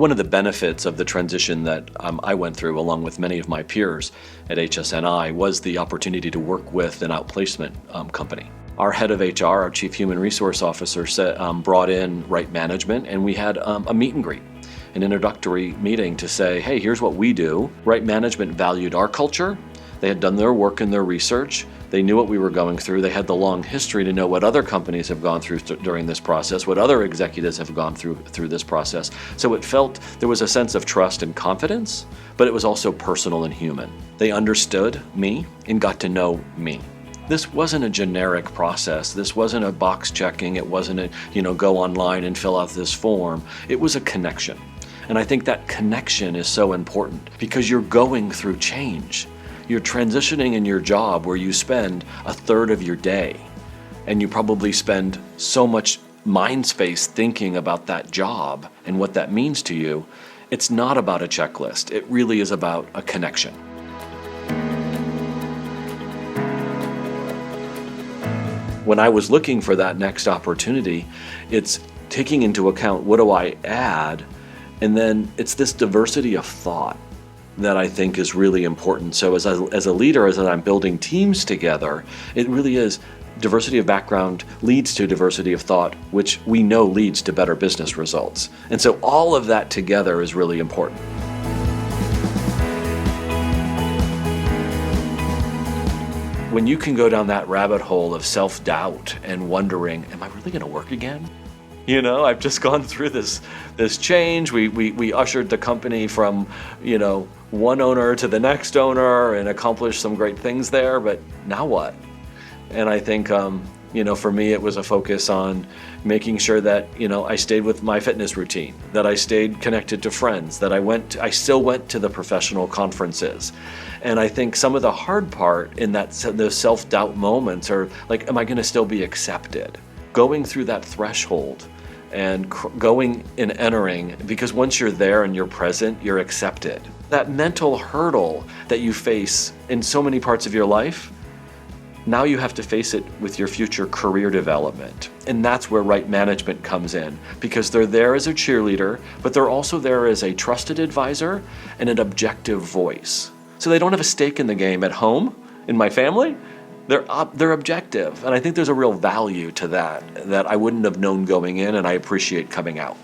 One of the benefits of the transition that I went through, along with many of my peers at HSNI, was the opportunity to work with an outplacement company. Our head of HR, our Chief Human Resource Officer, brought in Right Management, and we had a meet and greet, an introductory meeting to say, hey, here's what we do. Right Management valued our culture. They had done their work and their research. They knew what we were going through. They had the long history to know what other companies have gone through during this process, what other executives have gone through this process. So it felt there was a sense of trust and confidence, but it was also personal and human. They understood me and got to know me. This wasn't a generic process. This wasn't a box checking. It wasn't a, go online and fill out this form. It was a connection. And I think that connection is so important because you're going through change. You're transitioning in your job where you spend a third of your day, and you probably spend so much mind space thinking about that job and what that means to you. It's not about a checklist. It really is about a connection. When I was looking for that next opportunity, it's taking into account what do I add, and then it's this diversity of thought that I think is really important. So as a leader, as I'm building teams together, it really is diversity of background leads to diversity of thought, which we know leads to better business results. And so all of that together is really important. When you can go down that rabbit hole of self-doubt and wondering, am I really going to work again? I've just gone through this change. We ushered the company from, one owner to the next owner and accomplished some great things there, but now what? And I think, for me, it was a focus on making sure that, I stayed with my fitness routine, that I stayed connected to friends, that I still went to the professional conferences. And I think some of the hard part in those self-doubt moments are like, am I going to still be accepted? Going through that threshold and going and entering, because once you're there and you're present, you're accepted. That mental hurdle that you face in so many parts of your life, now you have to face it with your future career development. And that's where Right Management comes in, because they're there as a cheerleader, but they're also there as a trusted advisor and an objective voice. So they don't have a stake in the game at home, in my family. They're objective, and I think there's a real value to that I wouldn't have known going in, and I appreciate coming out.